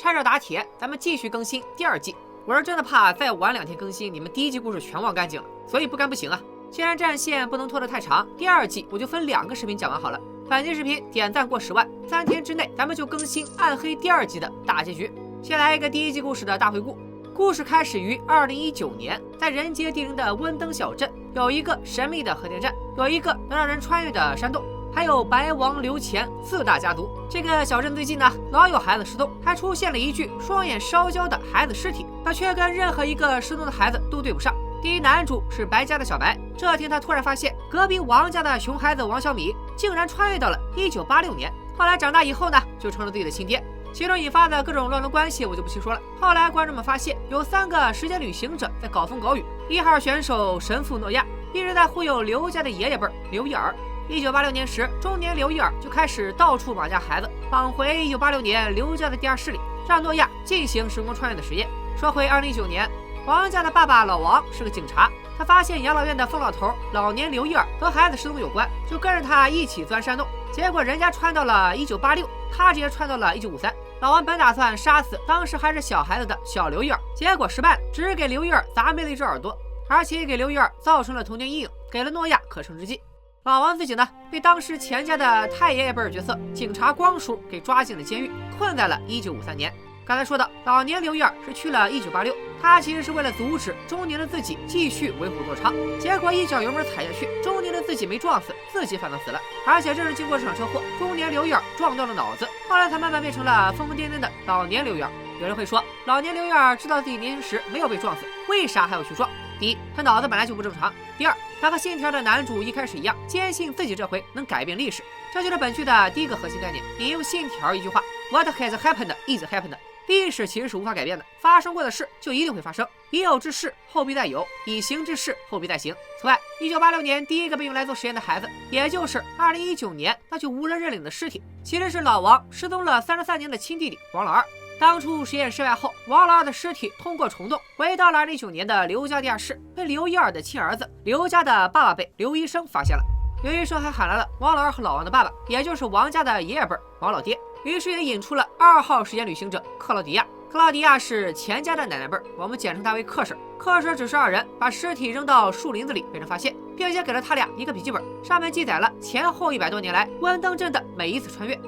拍照打铁，咱们继续更新第2季。我是真的怕再晚2天更新，你们第1季故事全忘干净了，所以不干不行啊。既然战线不能拖得太长，第2季我就分2个视频讲完好了。本期视频点赞过10万，3天之内咱们就更新《暗黑》第2季的大结局。先来一个第1季故事的大回顾。故事开始于2019年，在人杰地灵的温登小镇，有一个神秘的核电站，有一个能让人穿越的山洞，还有白王刘钱4大家族。这个小镇最近呢，老有孩子失踪，还出现了一具双眼烧焦的孩子尸体，可却跟任何一个失踪的孩子都对不上。第一男主是白家的小白，这天他突然发现隔壁王家的熊孩子王小米竟然穿越到了1986年，后来长大以后呢，就成了自己的亲爹。其中引发的各种乱伦关系我就不细说了。后来观众们发现有3个时间旅行者在搞风搞雨，1号选手神父诺亚一直在忽悠刘家的爷爷辈刘一尔。1986年时，中年刘一尔就开始到处绑架孩子，绑回1986年刘家的地下室里，让诺亚进行时空穿越的实验。说回2019年，王家的爸爸老王是个警察，他发现养老院的疯老头老年刘一尔和孩子失踪有关，就跟着他一起钻山洞。结果人家穿到了1986，他直接穿到了1953。老王本打算杀死当时还是小孩子的小刘一尔，结果失败了，只给刘一尔砸没了1只耳朵，而且给刘一尔造成了童年阴影，给了诺亚可乘之机。老王自己呢，被当时钱家的太爷爷辈角色警察光叔给抓进了监狱，困在了1953年。刚才说到老年刘一尔是去了1986，他其实是为了阻止中年的自己继续为虎作伥，结果一脚油门踩下去，中年的自己没撞死，自己反倒死了。而且正是经过这场车祸，中年刘一尔撞断了脑子，后来才慢慢变成了疯疯癫癫的老年刘一尔。有人会说，老年刘一尔知道自己年轻时没有被撞死，为啥还要去撞？第一，他脑子本来就不正常；第二，他和信条的男主一开始一样，坚信自己这回能改变历史。这就是本剧的第1个核心概念，引用信条一句话 ：What has happened is happened。历史其实是无法改变的，发生过的事就一定会发生，已有之事后必再有，已行之事后必再行。此外，1986年第1个被用来做实验的孩子，也就是2019年那具无人认领的尸体，其实是老王失踪了33年的亲弟弟王老二。当初实验失败后，王老二的尸体通过虫洞回到了2019年的刘家地下室，被刘一尔的亲儿子刘家的爸爸辈刘医生发现了。刘医生还喊来了王老二和老王的爸爸，也就是王家的爷爷辈王老爹，于是也引出了2号时间旅行者克劳迪亚。克劳迪亚是钱家的奶奶辈，我们简称她为克婶。克婶指示2人把尸体扔到树林子里被人发现，并且给了他俩一个笔记本，上面记载了前后100多年来温登镇的每一次穿越。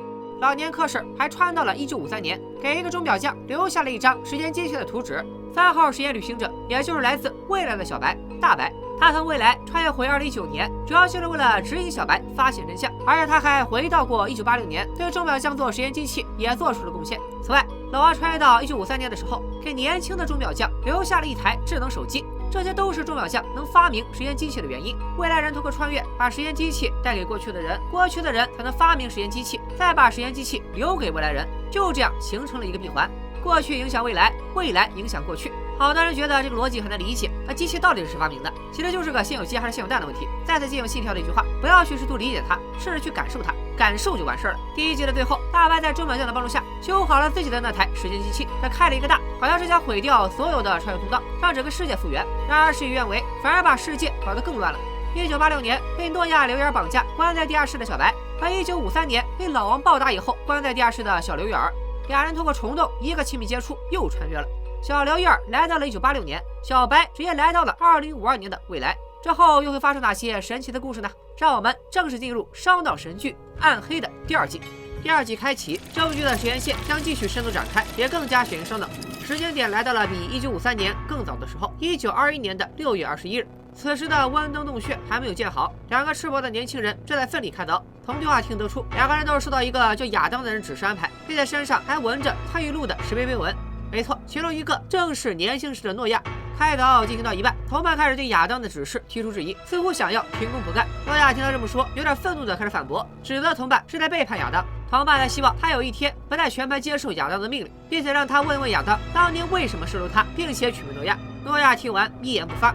老年克婶还穿到了1953年，给一个钟表匠留下了一张时间机器的图纸。3号实验旅行者也就是来自未来的小白大白，他从未来穿越回2019年，主要就是为了指引小白发现真相，而且他还回到过1986年，对钟表匠做实验机器也做出了贡献。此外，老王穿越到1953年的时候，给年轻的钟表匠留下了一台智能手机，这些都是钟表匠能发明实验机器的原因。未来人通过穿越把实验机器带给过去的人，过去的人才能发明实验机器，再把实验机器留给未来人，就这样形成了一个闭环，过去影响未来，未来影响过去。好多人觉得这个逻辑很难理解，那机器到底是谁发明的？其实就是个先有鸡还是先有蛋的问题。再次借用信条的一句话，不要去试图理解它，试着去感受它，感受就完事儿了。第1季的最后，大白在钟表匠的帮助下修好了自己的那台时间机器，他开了一个大，好像是想毁掉所有的穿越通道，让整个世界复原。然而事与愿违，反而把世界搞得更乱了。1986年被诺亚刘一尔绑架关在地下室的小白，和1953年被老王暴打以后关在地下室的小刘一尔，俩人通过虫洞一个亲密接触又穿越了。小刘一尔来到了1986年，小白直接来到了2052年的未来。之后又会发生哪些神奇的故事呢？让我们正式进入烧脑神剧《暗黑》的第2季。第2季开启，这部剧的时间线将继续深度展开，也更加血腥烧脑。时间点来到了比1953年更早的时候，1921年的6月21日。此时的温登洞穴还没有建好，2个赤膊的年轻人正在奋力开凿。从对话听得出，2个人都是受到一个叫亚当的人指示安排，并在身上还纹着参与录的石碑碑文。没错，其中一个正是年轻时的诺亚。开凿进行到一半，同伴开始对亚当的指示提出质疑，似乎想要停工不干。诺亚听他这么说，有点愤怒的开始反驳，指责同伴是在背叛亚当。同伴还希望他有一天不再全盘接受亚当的命令，并且让他问问亚当当年为什么收留他，并且取名诺亚。诺亚听完一言不发。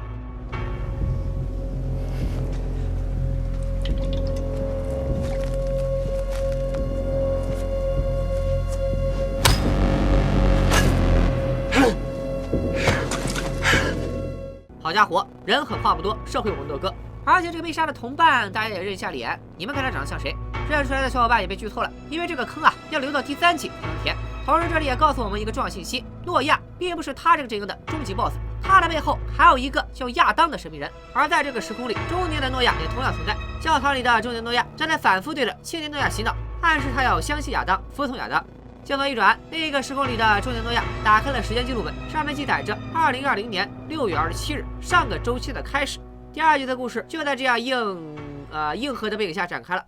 好家伙，人狠话不多，社会我们多哥。而且这个被杀的同伴，大家也认一下脸，你们看他长得像谁？认出来的小伙伴也被剧透了，因为这个坑啊要留到第3季才能填。同时这里也告诉我们一个重要信息：诺亚并不是他这个阵营的终极 BOSS， 他的背后还有一个叫亚当的神秘人。而在这个时空里，中年的诺亚也同样存在。教堂里的中年诺亚正在反复对着青年诺亚洗脑，暗示他要相信亚当，服从亚当。镜头一转，另一个时空里的中年诺亚打开了时间记录本，上面记载着2020年6月27日上个周期的开始。第2集的故事就在这样硬核的背景下展开了。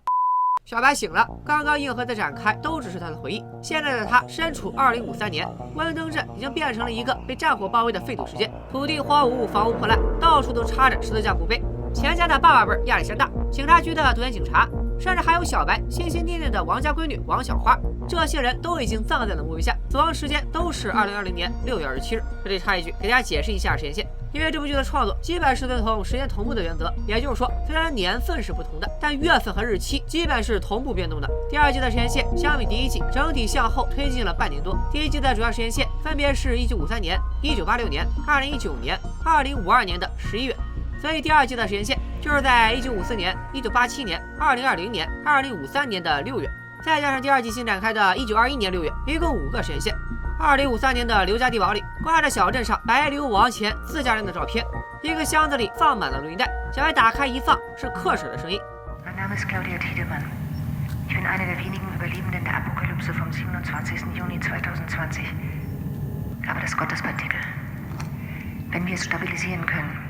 小白醒了，刚刚硬核的展开都只是他的回忆。现在的他身处2053年，温登镇已经变成了一个被战火包围的废土世界，土地荒芜，房屋破烂，到处都插着十字架墓碑。钱家的爸爸辈亚历山大，警察局的独眼警察，甚至还有小白心心念念的王家闺女王小花，这些人都已经葬在了墓碑下，死亡时间都是2020年6月27日。这里插一句，给大家解释一下时间线。因为这部剧的创作基本是遵从时间同步的原则，也就是说，虽然年份是不同的，但月份和日期基本是同步变动的。第2季的时间线相比第1季整体向后推进了半年多。第1季的主要时间线分别是1953年、1986年、2019年、2052年的11月，所以第2季的时间线就是在1954年、1987年、2020年、2053年的6月，再加上第2季新展开的1921年6月，一共5个时间线。2053年的刘家地堡里挂着小镇上白流王前自家人的照片，一个箱子里放满了录音带，小白打开一放是克婶的声音。Mein Name ist Claudia Tiedemann. Ich bin eine der wenigen Überlebenden der Apokalypse vom 27. Juni 2020. Aber das Gottespartikel. Wenn wir es stabilisieren können.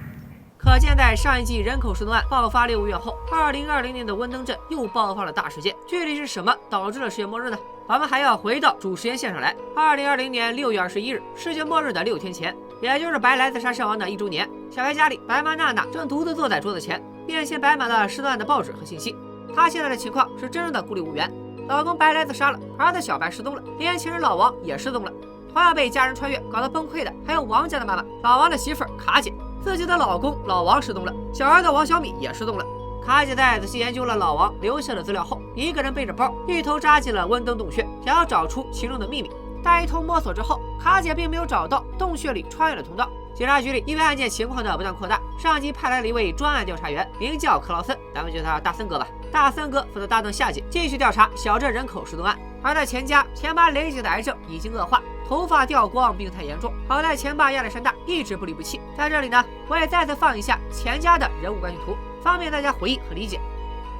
可见，在上一季人口失踪案爆发6个月后，2020年的温登镇又爆发了大事件。具体是什么导致了世界末日呢？我们还要回到主时间线上来。2020年6月21日，世界末日的6天前，也就是白莱兹莎身亡的1周年，小白家里，白妈娜娜正独自坐在桌子前，面前摆满了失踪案的报纸和信息。她现在的情况是真正的孤立无援，老公白莱兹杀了，儿子小白失踪了，连情人老王也失踪了。同样被家人穿越搞得崩溃的还有王家的妈妈，老王的媳妇儿卡姐。自己的老公老王失踪了，小儿子王小米也失踪了。卡姐在仔细研究了老王留下的资料后，一个人背着包，一头扎进了温登洞穴，想要找出其中的秘密。但一通摸索之后，卡姐并没有找到洞穴里穿越的通道。警察局里因为案件情况的不断扩大，上级派来了一位专案调查员，名叫克劳森，咱们叫他大森哥吧。大森哥负责搭档下级，继续调查小镇人口失踪案。而在钱家，钱妈雷姐的癌症已经恶化，头发掉光，病态严重。好在钱爸亚历山大一直不离不弃。在这里呢，我也再次放一下钱家的人物关系图，方便大家回忆和理解。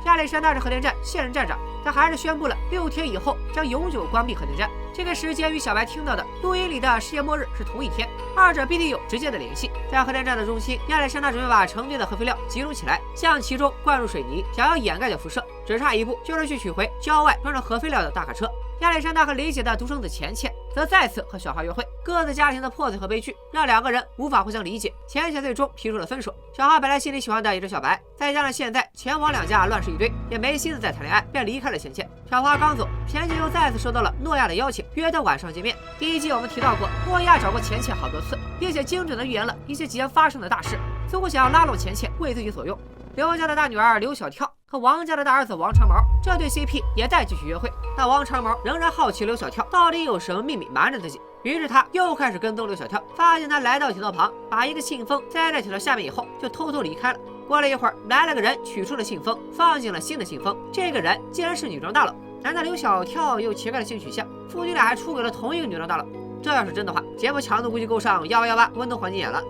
亚历山大是核电站现任站长，他还是宣布了6天以后将永久关闭核电站。这个时间与小白听到的录音里的世界末日是同一天，二者必定有直接的联系。在核电站的中心，亚历山大准备把成堆的核废料集中起来，向其中灌入水泥，想要掩盖掉辐射。只差一步就是去取回郊外装着核废料的大卡车。亚历山大和雷姐的独生子钱钱则再次和小花约会，各自家庭的破碎和悲剧让两个人无法互相理解，钱钱最终提出了分手。小花本来心里喜欢的也是小白，再加上现在钱王两家乱事一堆，也没心思再谈恋爱，便离开了钱钱。小花刚走，钱钱又再次收到了诺亚的邀请，约他晚上见面。第1季我们提到过，诺亚找过钱钱好多次，并且精准地预言了一些即将发生的大事，似乎想要拉拢钱钱为自己所用。刘家的大女儿刘小跳和王家的大儿子王长毛，这对 CP 也在继续约会。但王长毛仍然好奇刘小跳到底有什么秘密瞒着自己，于是他又开始跟踪刘小跳，发现他来到铁道旁，把一个信封塞在铁道下面以后，就偷偷离开了。过了一会儿，来了个人取出了信封，放进了新的信封。这个人竟然是女装大佬。难道刘小跳有奇怪的性取向？夫妻俩还出轨了同一个女装大佬？这要是真的话，节目强度估计够上1818温度环境演了。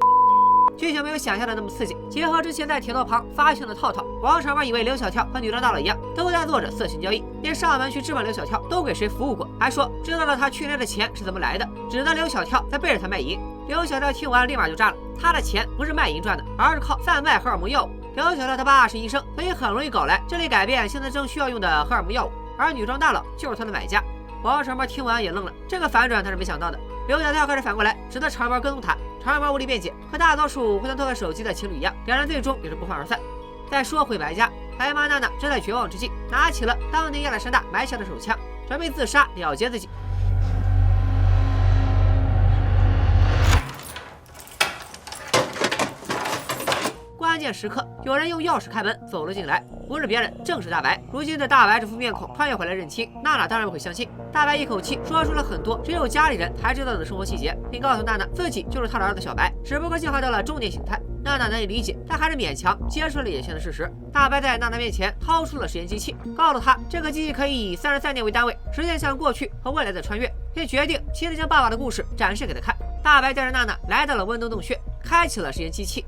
剧情没有想象的那么刺激，结合之前在铁道旁发现的套套，王长毛以为刘小跳和女装大佬一样，都在做着色情交易，连上门去质问刘小跳都给谁服务过，还说知道了他去年的钱是怎么来的，指责刘小跳在背着他卖淫。刘小跳听完立马就炸了，他的钱不是卖淫赚的，而是靠贩卖荷尔蒙药物。刘小跳他爸是医生，所以很容易搞来这类改变性特征需要用的荷尔蒙药物，而女装大佬就是他的买家。王长毛听完也愣了，这个反转他是没想到的。刘小跳开始反过来指责长毛跟踪他，长毛无力辩解，和大多数互相偷看手机的情侣一样，两人最终也是不欢而散。再说回白家，白妈娜娜正在绝望之际，拿起了当年亚历山大埋下的手枪，准备自杀了结自己。关键时刻，有人用钥匙开门走了进来，不是别人，正是大白。如今的大白这副面孔穿越回来认亲，娜娜当然不会相信。大白一口气说出了很多只有家里人才知道的生活细节，并告诉娜娜自己就是他的儿子小白，只不过进化到了中年形态。娜娜难以理解，但还是勉强接受了眼前的事实。大白在娜娜面前掏出了时间机器，告诉她这个机器可以以33年为单位实现向过去和未来的穿越。便决定亲自将爸爸的故事展示给他看。大白带着娜娜来到了温东洞穴，开启了实验机器。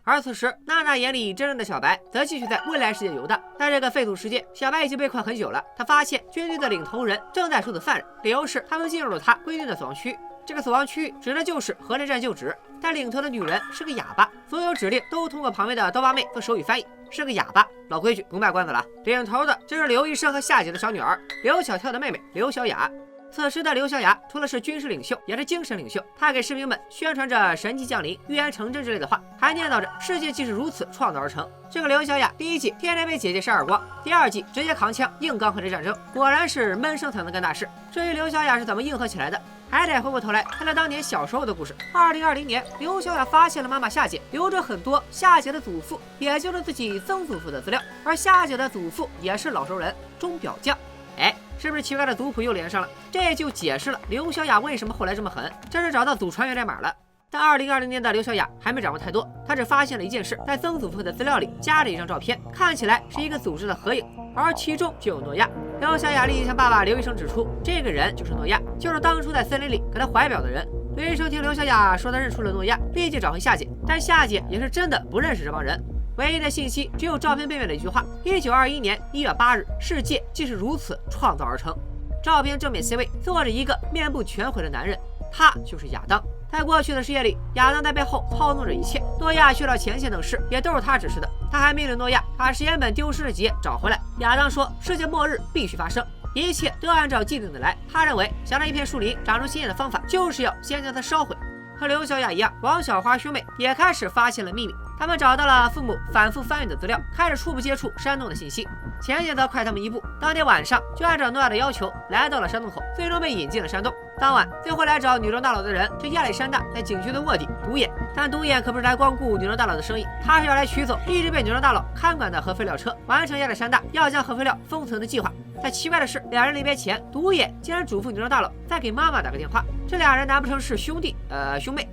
而此时，娜娜眼里真正的小白则继续在未来世界游荡。在这个废土世界，小白已经被困很久了。他发现军队的领头人正在处死犯人，理由是他们进入了他规定的死亡区域。这个死亡区域指的就是核电站旧址。但领头的女人是个哑巴，所有指令都通过旁边的刀疤妹做手语翻译。是个哑巴，老规矩，不卖关子了。领头的就是刘医生和夏姐的小女儿刘小跳的妹妹刘小雅。此时的刘小雅除了是军事领袖，也是精神领袖。她给士兵们宣传着神迹降临、预言成真之类的话，还念叨着世界既是如此创造而成。这个刘小雅第一季天天被姐姐扇耳光，第二季直接扛枪硬刚核战战争，果然是闷声才能干大事。至于刘小雅是怎么硬核起来的，还得回过头来看她当年小时候的故事。2020年，刘小雅发现了妈妈夏姐留着很多夏姐的祖父，也就是自己曾祖父的资料，而夏姐的祖父也是老熟人钟表匠。哎，是不是奇怪的族谱又连上了？这就解释了刘小雅为什么后来这么狠，这是找到祖传源代码了。但2020年的刘小雅还没掌握太多，她只发现了一件事，在曾祖父的资料里加了一张照片，看起来是一个组织的合影，而其中就有诺亚。刘小雅立即向爸爸刘医生指出，这个人就是诺亚，就是当初在森林里给他怀表的人。刘医生听刘小雅说他认出了诺亚，立即找回夏姐，但夏姐也是真的不认识这帮人。唯一的信息只有照片背面的一句话：1921年1月8日，世界既是如此创造而成。照片正面 C 位坐着一个面部全毁的男人，他就是亚当。在过去的世界里，亚当在背后操纵着一切，诺亚去到前线等事也都是他指示的。他还命令诺亚把实验本丢失的杰找回来。亚当说世界末日必须发生，一切都要按照既定的来。他认为想让一片树林长出新叶的方法，就是要先将它烧毁。和刘小雅一样，王小花兄妹也开始发现了秘密。他们找到了父母反复翻阅的资料，开始初步接触山洞的信息。前姐则快他们一步，当天晚上就按照诺亚的要求来到了山洞口，最终被引进了山洞。当晚，最后来找女装大佬的人是亚历山大在警局的卧底独眼，但独眼可不是来光顾女装大佬的生意，他是要来取走一直被女装大佬看管的核废料车，完成亚历山大要将核废料封存的计划。但奇怪的是，两人离别前，独眼竟然嘱咐女装大佬再给妈妈打个电话。这俩人难不成是兄弟？兄妹？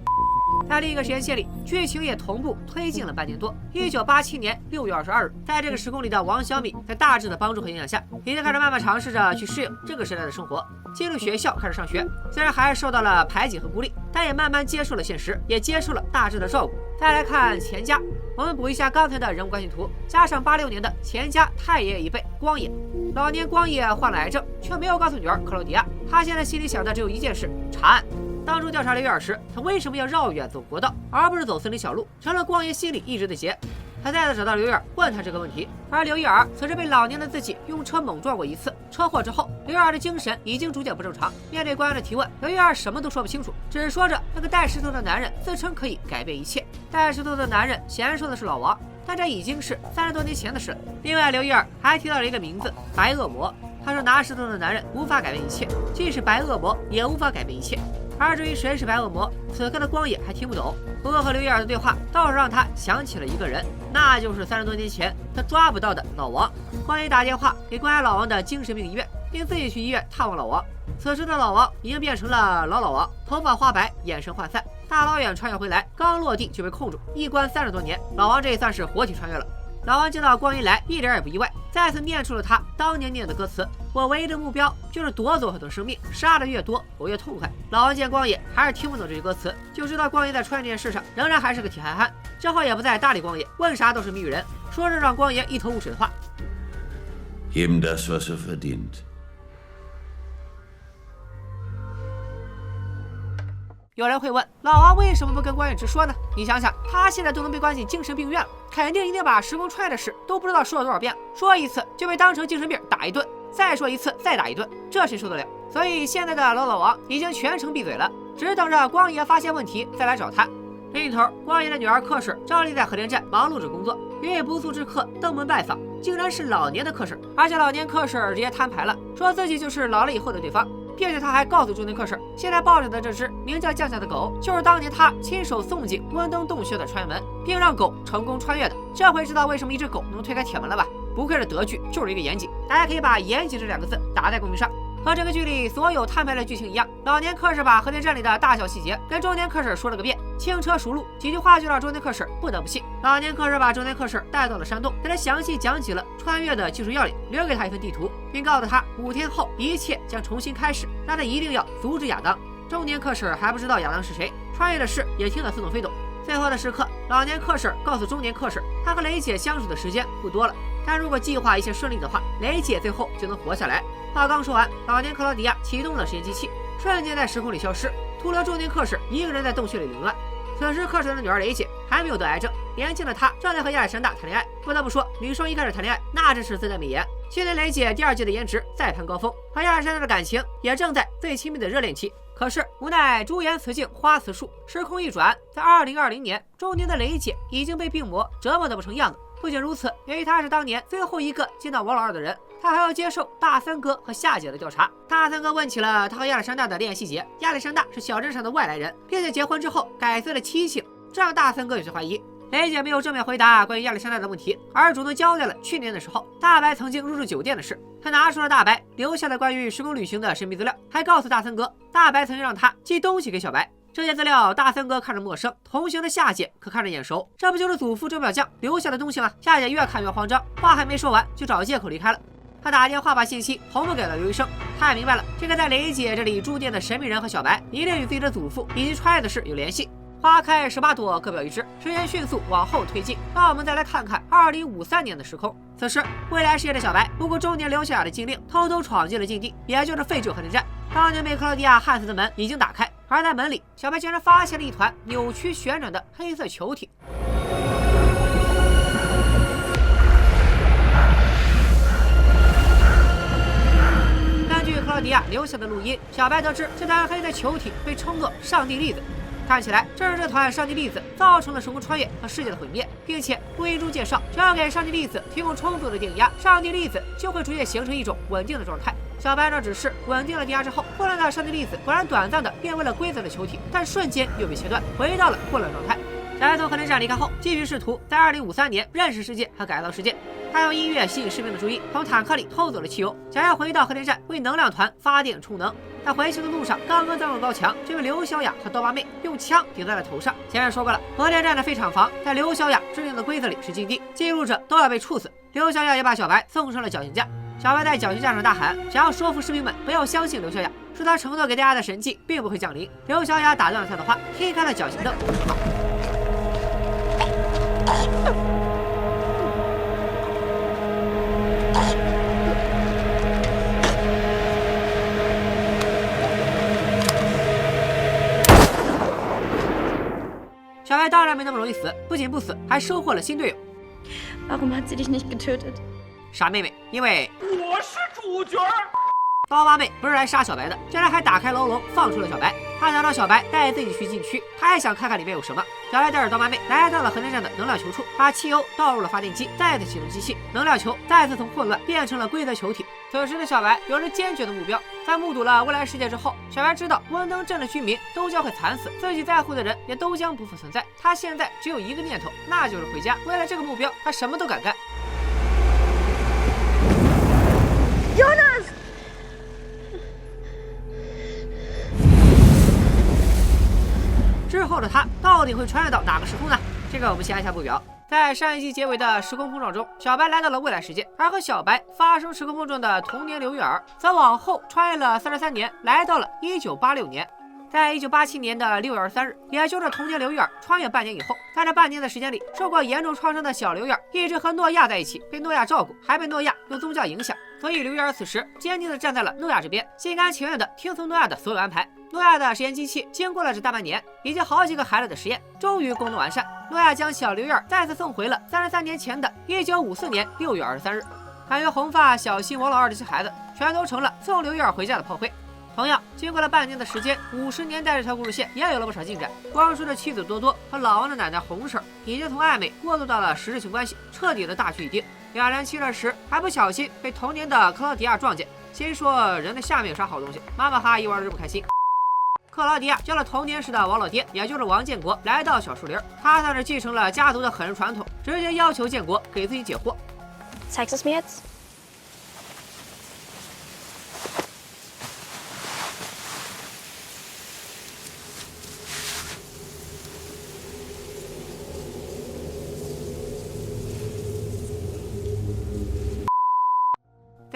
在另一个实验线里，剧情也同步推进了半年多。1987年6月22日，在这个时空里的王小米，在大志的帮助和影响下，已经开始慢慢尝试着去适应这个时代的生活。进入学校开始上学，虽然还是受到了排挤和孤立，但也慢慢接受了现实，也接受了大志的照顾。再来看钱家，我们补一下刚才的人物关系图，加上86年的钱家太爷爷一辈光野。老年光野患了癌症，却没有告诉女儿克罗迪亚。他现在心里想的只有一件事：查案。当初调查刘月儿时，他为什么要绕远走国道，而不是走森林小路，成了光爷心里一直的结。他再次找到刘月儿，问他这个问题。而刘月儿此时被老年的自己用车猛撞过一次，车祸之后，刘月儿的精神已经逐渐不正常。面对官员的提问，刘月儿什么都说不清楚，只说着那个带石头的男人自称可以改变一切。带石头的男人显然说的是老王，但这已经是30多年前的事了。另外，刘月儿还提到了一个名字——白恶魔。他说拿石头的男人无法改变一切，即使白恶魔也无法改变一切。而至于谁是白恶魔，此刻的光野还听不懂。不过和刘月儿的对话倒是让他想起了一个人，那就是30多年前他抓不到的老王。光野打电话给关押老王的精神病医院，并自己去医院探望老王。此时的老王已经变成了老王，头发花白，眼神涣散，大老远穿越回来，刚落地就被控住，一关30多年。老王这也算是活体穿越了。老王见到光一来，一点也不意外，再次念出了他当年念的歌词：我唯一的目标就是夺走很多生命，杀的越多我越痛快。老王见光野还是听不懂这句歌词，就知道光野在穿越这件事上仍然还是个铁憨憨，之后也不再搭理光野，问啥都是谜语人，说着让光野一头雾水的话。Ihm das, was verdient。有人会问，老王为什么不跟光野直说呢？你想想，他现在都能被关进精神病院了，肯定一定把时空穿越的事都不知道说了多少遍了，说一次就被当成精神病打一顿，再说一次再打一顿，这谁受得了？所以现在的老王已经全程闭嘴了，只等着光爷发现问题再来找他。另一头，光爷的女儿柯婶照例在核电站忙碌着工作，一位不速之客登门拜访，竟然是老年的柯婶，而且老年柯婶直接摊牌了，说自己就是老了以后的对方。并且他还告诉中年柯婶，现在抱着的这只名叫酱酱的狗，就是当年他亲手送进温登洞穴的穿越门，并让狗成功穿越的。这回知道为什么一只狗能推开铁门了吧？不愧是德剧，就是一个严谨。大家可以把严谨这2个字打在公屏上。和这个剧里所有摊牌的剧情一样，老年克使把和田站里的大小细节跟中年克使说了个遍，轻车熟路，几句话就让中年克使不得不信。老年克使把中年克使带到了山洞，给他详细讲起了穿越的技术要领，留给他一份地图，并告诉他5天后一切将重新开始，但他一定要阻止亚当。中年克使还不知道亚当是谁，穿越的事也听得似懂非懂。最后的时刻，老年克使告诉中年克使，他和雷姐相处的时间不多了，但如果计划一切顺利的话，雷姐最后就能活下来。话刚说完，老年克劳迪亚启动了实验机器，瞬间在时空里消失，徒留中年克使一个人在洞穴里凌乱。此时克使的女儿雷姐还没有得癌症，年轻的她正在和亚历山大谈恋爱。不得不说，女生一开始谈恋爱那真是自带美颜。今年雷姐第2季的颜值再攀高峰，和亚历山大的感情也正在最亲密的热恋期。可是无奈朱颜辞镜花辞树，时空一转，在2020年，中年的雷姐已经被病魔折磨得不成样子。不仅如此，由于她是当年最后一个见到王老二的人，他还要接受大三哥和夏姐的调查。大三哥问起了他和亚历山大的恋爱细节。亚历山大是小镇上的外来人，并且结婚之后改随了妻姓，这让大三哥有些怀疑。雷姐没有正面回答关于亚历山大的问题，而主动交代了去年的时候大白曾经入住酒店的事。他拿出了大白留下的关于时空旅行的神秘资料，还告诉大三哥，大白曾经让他寄东西给小白。这些资料大三哥看着陌生，同行的夏姐可看着眼熟，这不就是祖父周表匠留下的东西吗？夏姐越看越慌张，话还没说完就找借口离开了。他打电话把信息同步给了刘医生，他也明白了这个在雷姐这里住店的神秘人和小白一定与自己的祖父以及穿越的事有联系。花开18朵，各表一枝，时间迅速往后推进。让我们再来看看2053年的时空。此时，未来世界的小白不顾中年刘小雅的禁令，偷偷闯进了禁地，也就是废旧核电站。当年被克劳迪亚焊死的门已经打开，而在门里，小白竟然发现了一团扭曲旋转的黑色球体。根据克劳迪亚留下的录音，小白得知这团黑色球体被称作上帝粒子。看起来正是这团上帝粒子造成了时空穿越和世界的毁灭，并且录音中介绍，只要给上帝粒子提供充足的电压，上帝粒子就会逐渐形成一种稳定的状态。小白这只是稳定了电压之后，混乱的上帝粒子果然短暂的变为了规则的球体，但瞬间又被切断，回到了混乱状态。小白从核电站离开后，继续试图在2053年认识世界和改造世界。他用音乐吸引士兵的注意，从坦克里偷走了汽油，想要回到核电站为能量团发电充能。但回去的路上，刚刚登陆高墙，就被刘小雅和刀疤妹用枪顶在了头上。前面说过了，核电站的废厂房在刘小雅制定的规则里是禁地，进入者都要被处死。刘小雅也把小白送上了绞刑架。小白在绞刑架上大喊，想要说服士兵们不要相信刘小雅，说他承诺给大家的神迹并不会降临。刘小雅打断了他的话，推开了绞刑凳。小白当然没那么容易死，不仅不死，还收获了新队友。Warum hat sie dich nicht getötet? 傻妹妹，因为我是主角。刀疤妹不是来杀小白的，竟然还打开牢笼放出了小白。他想让小白带自己去禁区，他还想看看里面有什么。小白带着刀疤妹来到了核电站的能量球处，把汽油倒入了发电机，再次启动机器，能量球再次从混乱变成了规则球体。此时的小白有着坚决的目标，在目睹了未来世界之后，小白知道温登镇的居民都将会惨死，自己在乎的人也都将不复存在。他现在只有一个念头，那就是回家。为了这个目标，他什么都敢干。Jonas! 之后的他到底会穿越到哪个时空呢？这个我们先按下不表。在上一集结尾的时空碰撞中，小白来到了未来世界，而和小白发生时空碰撞的童年刘玉儿，则往后穿越了33年，来到了1986年。在1987年的6月23日，也就是童年刘玉儿穿越半年以后，在这半年的时间里，受过严重创伤的小刘玉儿一直和诺亚在一起，被诺亚照顾，还被诺亚用宗教影响，所以刘玉儿此时坚定地站在了诺亚这边，心甘情愿地听从诺亚的所有安排。诺亚的实验机器经过了这大半年，以及好几个孩子的实验，终于功能完善。诺亚将小刘玉儿再次送回了33年前的1954年6月23日。感觉红发小新王老二这些孩子全都成了送刘玉儿回家的炮灰。同样，经过了半年的时间，50年代这条故事线也有了不少进展。光叔的妻子多多和老王的奶奶红婶已经从暧昧过渡到了实质性关系，彻底的大局已定。两人亲热时还不小心被童年的克劳迪亚撞见，心说人的下面有啥好东西，妈妈哈一玩日不开心。克劳迪亚叫了童年时的王老爹，也就是王建国，来到小树林。他算是继承了家族的狠人传统，直接要求建国给自己解惑。Zeigst du es mir jetzt?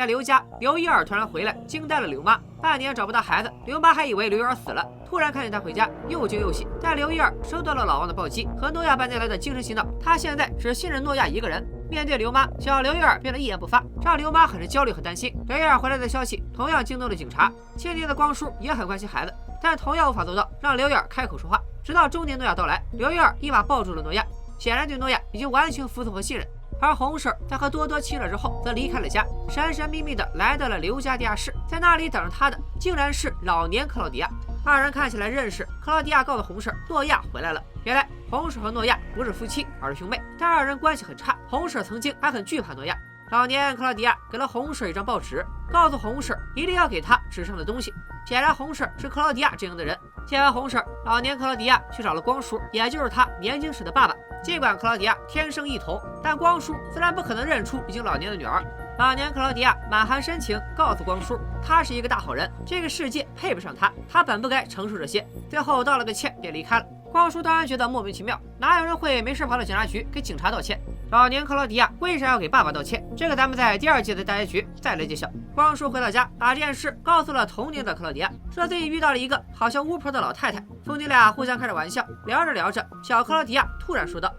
在刘家，刘一儿突然回来，惊呆了刘妈。半年找不到孩子，刘妈还以为刘一儿死了，突然看见他回家，又惊又喜。但刘一儿收到了老王的暴击和诺亚半年来的精神洗脑，他现在只信任诺亚一个人。面对刘妈，小刘一儿变得一言不发，让刘妈很是焦虑和担心。刘一儿回来的消息同样惊动了警察。7年的光叔也很关心孩子，但同样无法做到让刘一儿开口说话。直到中年诺亚到来，刘一儿一把抱住了诺亚，显然对诺亚已经完全服从和信任。而红婶在和多多亲热之后，则离开了家，神神秘秘的来到了刘家地下室，在那里等着他的竟然是老年克劳迪亚。二人看起来认识，克劳迪亚告诉红婶诺亚回来了。原来红婶和诺亚不是夫妻，而是兄妹，但二人关系很差。红婶曾经还很惧怕诺亚。老年克劳迪亚给了红婶一张报纸，告诉红婶一定要给他纸上的东西。显然红婶是克劳迪亚这样的人。见完红婶，老年克劳迪亚去找了光叔，也就是他年轻时的爸爸。尽管克劳迪亚天生异瞳，但光叔自然不可能认出已经老年的女儿。老年克劳迪亚满含深情告诉光叔，他是一个大好人，这个世界配不上他，他本不该承受这些。最后道了个歉便离开了。光叔当然觉得莫名其妙，哪有人会没事跑到警察局给警察道歉？老年克劳迪亚为啥要给爸爸道歉？这个咱们在第2季的大结局再来揭晓。光叔回到家，把这件事告诉了童年的克劳迪亚，说自己遇到了一个好像巫婆的老太太。父女俩互相开着玩笑，聊着聊着，小克劳迪亚突然说道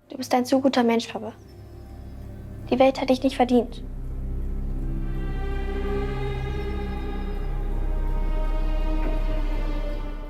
Du bist ein zu guter Mensch, Papa. Die Welt hat dich nicht verdient.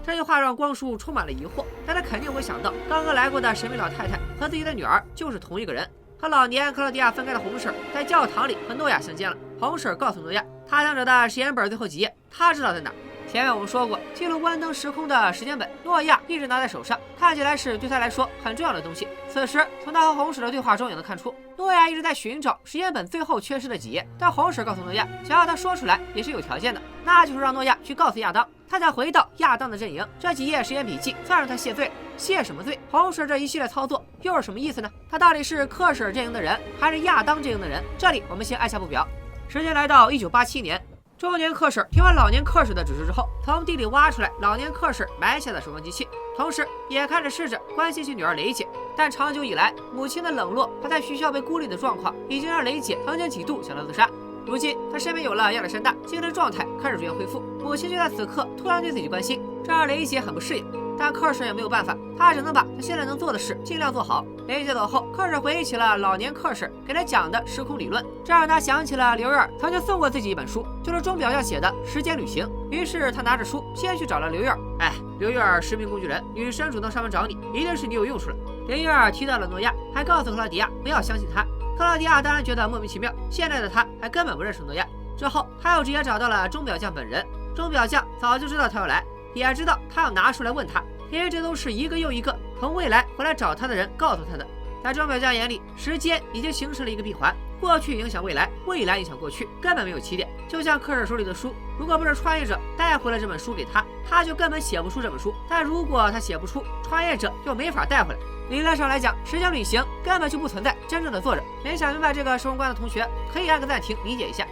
这句话让光叔充满了疑惑，但他肯定会想到，刚刚来过的神秘老太太和自己的女儿就是同一个人。和老年克劳迪亚分开的红婶在教堂里和诺亚相见了。红婶告诉诺亚，他想找的实验本最后几页，他知道在哪。前面我们说过，记录关灯时空的时间本，诺亚一直拿在手上，看起来是对他来说很重要的东西。此时，从他和红婶的对话中也能看出，诺亚一直在寻找实验本最后缺失的几页。但红婶告诉诺亚，想要他说出来也是有条件的，那就是让诺亚去告诉亚当，他想回到亚当的阵营。这几页实验笔记算让他谢罪了。谢什么罪？红婶这一系列操作又是什么意思呢？他到底是克婶阵营的人，还是亚当阵营的人？这里我们先按下不表。时间来到1987年。中年克婶听完老年克婶的指示之后，从地里挖出来老年克婶埋下的手工机器，同时也开始试着关心起女儿雷姐。但长久以来，母亲的冷落和在学校被孤立的状况，已经让雷姐曾经几度想到自杀。如今她身边有了亚历山大，精神状态开始逐渐恢复，母亲却在此刻突然对自己关心，这让雷姐很不适应。但克婶也没有办法，她只能把她现在能做的事尽量做好。雷姐走后，克婶回忆起了老年克婶给她讲的时空理论，这让她想起了刘月曾经送过自己一本书，就是钟表匠写的《时间旅行》。于是她拿着书先去找了刘月。刘月实名工具人，女生主动上门找你，一定是你有用处了。刘月提到了诺亚，还告诉克劳迪亚不要相信他。克劳迪亚当然觉得莫名其妙，现在的他还根本不认识诺亚。之后他又直接找到了钟表匠本人，钟表匠早就知道他要来，也知道他要拿出来问他，因为这都是一个又一个从未来回来找他的人告诉他的。在钟表匠眼里，时间已经形成了一个闭环，过去影响未来，未来影响过去，根本没有起点。就像克婶手里的书，如果不是穿越者带回了这本书给他，他就根本写不出这本书。但如果他写不出，穿越者就没法带回来。理论上来讲，时间旅行根本就不存在真正的作者。没想明白这个时空观的同学，可以按个暂停理解一下。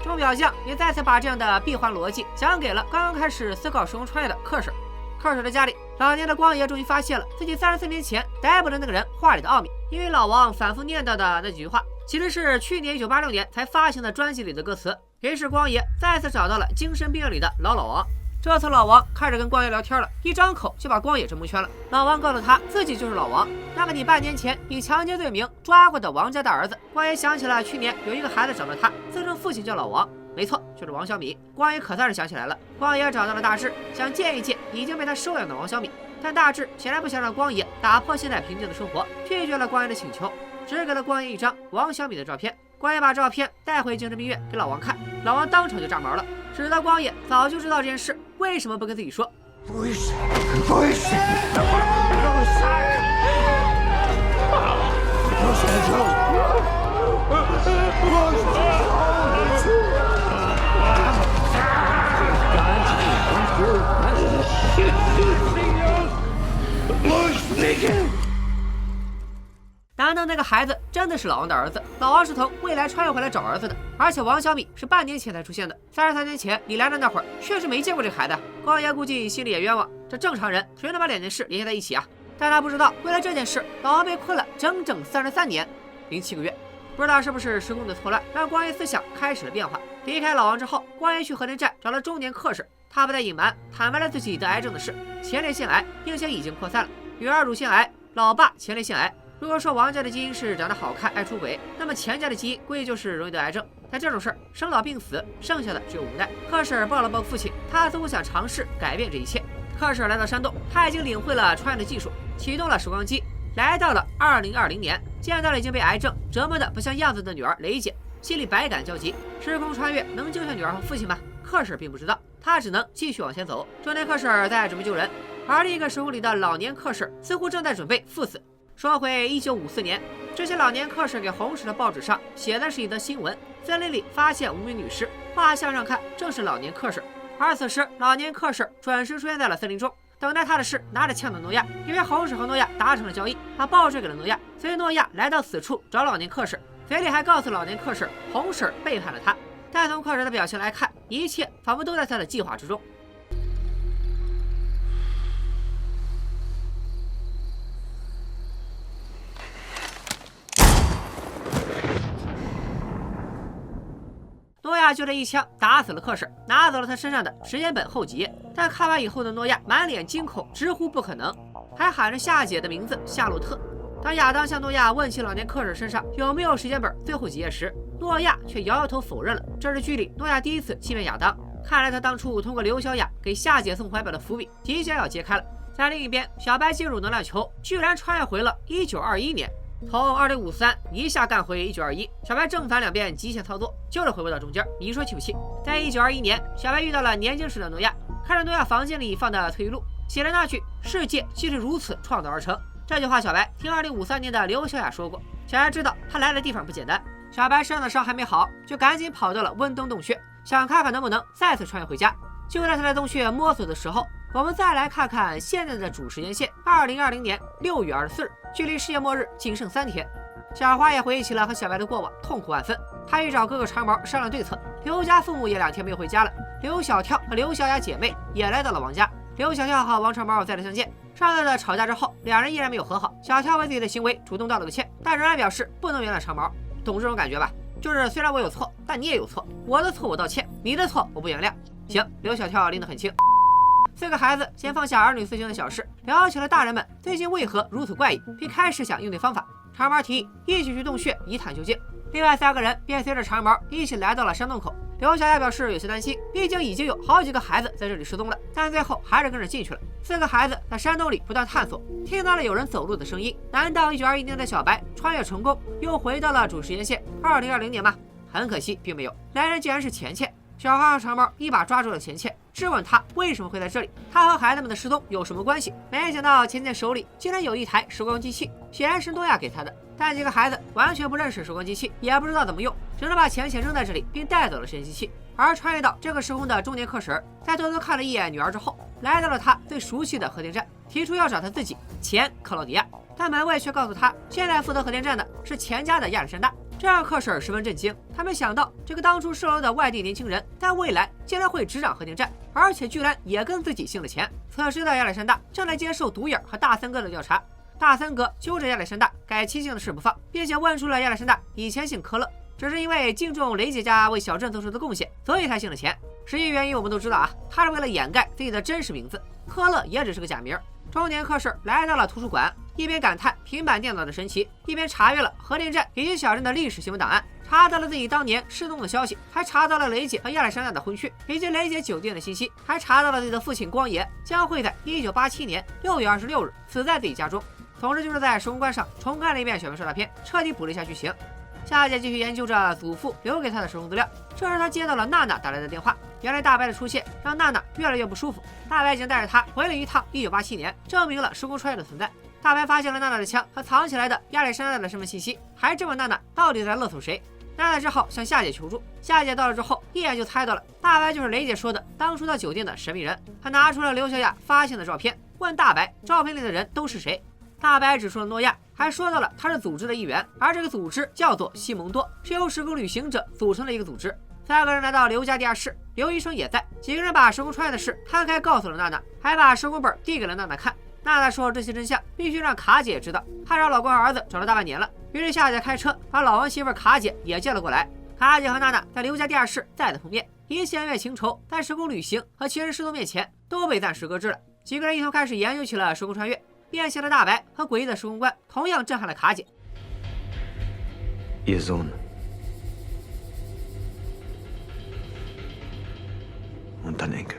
钟表匠也再次把这样的闭环逻辑讲给了刚刚开始思考时空穿越的克婶。克婶的家里，老年的光爷终于发现了自己34年前逮捕的那个人话里的奥秘，因为老王反复念叨的那几句话，其实是去年1986年才发行的专辑里的歌词。于是光爷再次找到了精神病院里的老王。这次老王开始跟光爷聊天了，一张口就把光爷整蒙圈了。老王告诉他自己就是老王，那个你半年前以强奸罪名抓过的王家大儿子。光爷想起了去年有一个孩子找到他，自称父亲叫老王，没错，就是王小米。光爷可算是想起来了，光爷找到了大志，想见一见已经被他收养的王小米。但大志显然不想让光爷打破现在平静的生活，拒绝了光爷的请求，只给了光爷一张王小米的照片。光爷把照片带回精神病院给老王看，老王当场就炸毛了，指责光爷早就知道这件事，为什么不跟自己说？难道那个孩子真的是老王的儿子？老王是从未来穿越回来找儿子的，而且王小米是半年前才出现的。33年前你来的那会儿，确实没见过这个孩子。光爷估计心里也冤枉，这正常人谁能把两件事联系在一起啊？但他不知道，为了这件事，老王被困了整整33年07个月。不知道是不是时空的错乱，让光一思想开始了变化。离开老王之后，光一去核电站找了中年克氏，他不再隐瞒，坦白了自己得癌症的事，前列腺癌，并且已经扩散了，女儿乳腺癌，老爸前列腺癌。如果说王家的基因是长得好看、爱出轨，那么钱家的基因估计就是容易得癌症。但这种事儿，生老病死，剩下的只有无奈。克氏抱了抱父亲，他似乎想尝试改变这一切。克氏来到山洞，他已经领会了穿越的技术，启动了时光机，来到了2020年，见到了已经被癌症折磨得不像样子的女儿雷姐，心里百感交集。时空穿越能救下女儿和父亲吗？克氏并不知道，他只能继续往前走。中年克氏在准备救人，而另一个时空里的老年克氏似乎正在准备赴死。说回1954年，这些老年克氏给红石的报纸上写的是一则新闻：森林里发现5名女尸，画像上看正是老年克氏。而此时，老年克氏转身出现在了森林中，等待他的是拿着枪的诺亚。因为红石和诺亚达成了交易，把报税给了诺亚，所以诺亚来到此处找老年克氏，嘴里还告诉老年克氏红婶背叛了他。但从克氏的表情来看，一切仿佛都在他的计划之中。诺亚就这一枪打死了克氏，拿走了他身上的时间本后几页。但看完以后的诺亚满脸惊恐，直呼不可能，还喊着夏姐的名字夏洛特。当亚当向诺亚问起老年克氏身上有没有时间本最后几页时，诺亚却摇摇头否认了。这是剧里诺亚第一次欺骗亚当，看来他当初通过刘小雅给夏姐送怀表的伏笔即将要揭开了。在另一边，小白进入能量球，居然穿越回了1921年。从2053一下干回1921，小白正反两边极限操作，就是回不到中间。你说气不气？在1921年，小白遇到了年轻时的诺亚，看着诺亚房间里放的退役录，写着那句“世界既是如此创造而成”。这句话小白听2053年的刘小雅说过。小白知道他来的地方不简单，小白身上的伤还没好，就赶紧跑到了温登洞穴，想看看能不能再次穿越回家。就在他在洞穴摸索的时候，我们再来看看现在的主时间线：2020年6月24日，距离世界末日仅剩3天。小花也回忆起了和小白的过往，痛苦万分。他一找哥哥长毛商量对策，刘家父母也2天没有回家了。刘小跳和刘小雅姐妹也来到了王家。刘小跳和王长毛再次相见，上次的吵架之后，2人依然没有和好。小跳为自己的行为主动道了个歉，但仍然表示不能原谅长毛。懂这种感觉吧？就是虽然我有错，但你也有错，我的错我道歉，你的错我不原谅。行，刘小跳拎得很轻。4个孩子先放下儿女私情的小事，聊起了大人们最近为何如此怪异，并开始想应对方法。长毛提议一起去洞穴一探究竟，另外3个人便随着长毛一起来到了山洞口。刘小雅表示有些担心，毕竟已经有好几个孩子在这里失踪了，但最后还是跟着进去了。4个孩子在山洞里不断探索，听到了有人走路的声音。难道1921年的小白穿越成功，又回到了主时间线2020年吗？很可惜，并没有。来人竟然是钱钱。小花和长毛一把抓住了钱钱，质问他为什么会在这里，他和孩子们的失踪有什么关系。没想到钱钱手里竟然有一台时光机器，显然是诺亚给他的。但几个孩子完全不认识时光机器，也不知道怎么用，只能把钱钱扔在这里，并带走了时间机器。而穿越到这个时空的中年克什，在偷偷看了一眼女儿之后，来到了他最熟悉的核电站，提出要找他自己钱克劳迪亚。但门卫却告诉他，现在负责核电站的是钱家的亚历山大。这让克什十分震惊，他没想到这个当初售楼的外地年轻人，在未来竟然会执掌核电站，而且居然也跟自己姓了钱。此时的亚历山大正在接受独眼和大三哥的调查，大三哥揪着亚历山大改妻姓的事不放，并且问出了亚历山大以前姓科勒，只是因为敬重雷姐家为小镇做出的贡献，所以才姓了钱。实际原因我们都知道啊，他是为了掩盖自己的真实名字，科勒也只是个假名。中年克什来到了图书馆，一边感叹平板电脑的神奇，一边查阅了核电站以及小镇的历史新闻档案，查到了自己当年失踪的消息，还查到了雷姐和亚历山大的婚讯以及雷姐酒店的信息，还查到了自己的父亲光爷将会在1987年6月26日死在自己家中。总之就是在时空观上重看了一遍选文说大片，彻底补了一下剧情。夏姐继续研究着祖父留给她的时空资料，这时她接到了娜娜打来的电话。原来大白的出现让娜娜越来越不舒服，大白已经带着她回了一趟1987年，证明了时空穿越的存在。大白发现了娜娜的枪和藏起来的亚历山大的身份信息，还质问娜娜到底在勒索谁。娜娜只好向夏姐求助。夏姐到了之后，一眼就猜到了大白就是雷姐说的当初到酒店的神秘人。她拿出了刘小雅发现的照片，问大白照片里的人都是谁。大白指出了诺亚，还说到了他是组织的一员，而这个组织叫做西蒙多，是由时空旅行者组成的一个组织。3个人来到刘家地下室，刘医生也在。几个人把时空穿越的事摊开告诉了娜娜，还把时空本递给了娜娜看。娜娜说这些真相必须让卡姐知道，她找老公和儿子找了大半年了，于是夏姐开车把老王媳妇卡姐也接了过来。卡姐和娜娜在刘家地下室再次碰面，一切恩怨情仇在时空旅行和情人失踪面前都被暂时搁置了。几个人一同开始研究起了时空穿越。变形的大白和诡异的时空观同样震撼了卡姐。Ihr Sohn. Und dann Enkel.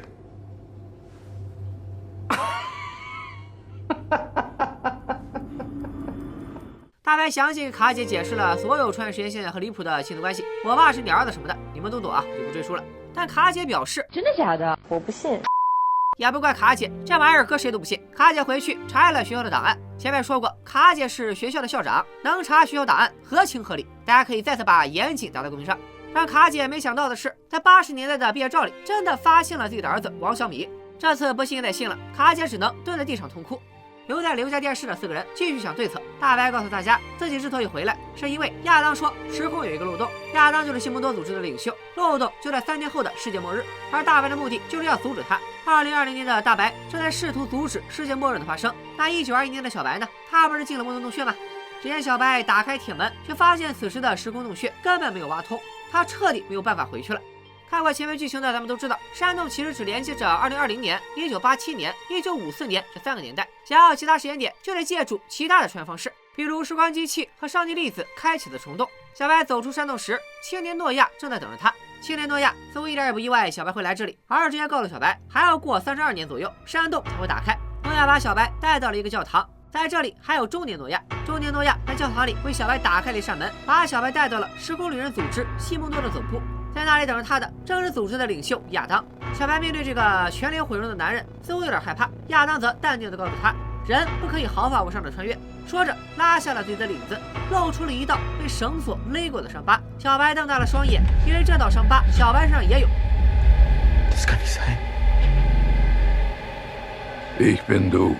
大白详细给卡姐解释了所有穿越时间线和离谱的亲子关系，我爸是你儿子什么的，你们都懂啊，就不赘述了。但卡姐表示，真的假的？我不信。也不怪卡姐，这玩意儿搁谁都不信。卡姐回去查了学校的档案，前面说过，卡姐是学校的校长，能查学校档案合情合理。大家可以再次把严谨打在公屏上。让卡姐没想到的是，在80年代的毕业照里，真的发现了自己的儿子王小米。这次不信也得信了，卡姐只能蹲在地上痛哭。留在刘家电视的4个人继续想对策。大白告诉大家，自己之所以回来，是因为亚当说时空有一个漏洞，亚当就是西蒙多组织的领袖，漏洞就在3天后的世界末日，而大白的目的就是要阻止他。2020年的大白正在试图阻止世界末日的发生。那1921年的小白呢？他不是进了梦中洞穴吗？只见小白打开铁门，却发现此时的时空洞穴根本没有挖通，他彻底没有办法回去了。看过前面剧情的咱们都知道，山洞其实只连接着2020年、1987年、1954年这3个年代。想要其他时间点，就得借助其他的穿越方式，比如时光机器和上帝粒子开启的虫洞。小白走出山洞时，青年诺亚正在等着他。青年诺亚似乎一点也不意外小白会来这里，而是直接告诉小白，还要过32年左右，山洞才会打开。诺亚把小白带到了一个教堂，在这里还有中年诺亚。中年诺亚在教堂里为小白打开了一扇门，把小白带到了时空旅人组织西蒙多的总部。在那里等着他的正是组织的领袖亚当。小白面对这个全脸毁容的男人，似乎有点害怕。亚当则淡定地告诉他，人不可以毫发无伤地穿越。说着，拉下了自己的领子，露出了一道被绳索勒过的伤疤。小白瞪大了双眼，因为这道伤疤小白身上也有。Das kann nicht sein. Ich bin du.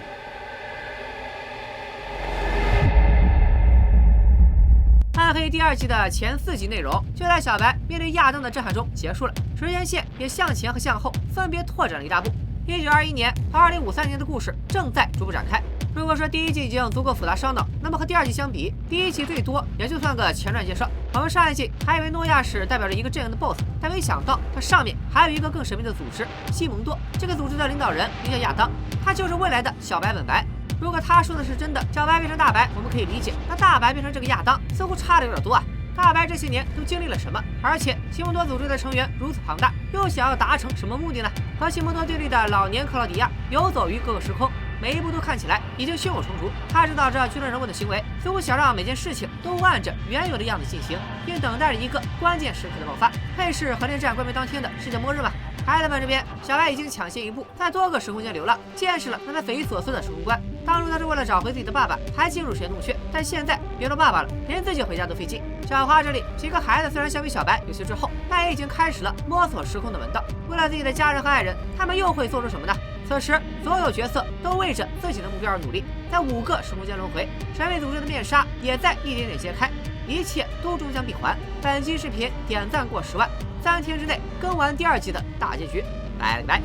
暗黑第2季的前4集内容就在小白面对亚当的震撼中结束了，时间线也向前和向后分别拓展了一大步。1921年和2053年的故事正在逐步展开。如果说第1季已经足够复杂烧脑，那么和第2季相比，第1季最多也就算个前传介绍。我们上一季还以为诺亚是代表着一个阵营的 BOSS， 但没想到它上面还有一个更神秘的组织——西蒙多。这个组织的领导人名叫亚当，他就是未来的小白本白。如果他说的是真的，小白变成大白，我们可以理解；那大白变成这个亚当，似乎差的有点多啊。大白这些年都经历了什么？而且西蒙多组织的成员如此庞大，又想要达成什么目的呢？和西蒙多对立的老年克劳迪亚游走于各个时空，每一步都看起来已经胸有成竹。他知道这巨人人物的行为，似乎想让每件事情都按着原有的样子进行，并等待着一个关键时刻的爆发。配是核电站关闭当天的世界末日吗？孩子们这边，小白已经抢先一步，在多个时空间流浪，见识了那匪夷所思的时空观。当初他是为了找回自己的爸爸才进入时间洞穴，但现在别说爸爸了，连自己回家都费劲。小花这里几个孩子虽然相比小白有些滞后，但也已经开始了摸索时空的门道。为了自己的家人和爱人，他们又会做出什么呢？此时，所有角色都为着自己的目标而努力，在5个时空间轮回，神秘组织的面纱也在一点点揭开，一切都终将闭环。本期视频点赞过10万，3天之内更完第2季的大结局，拜了个拜。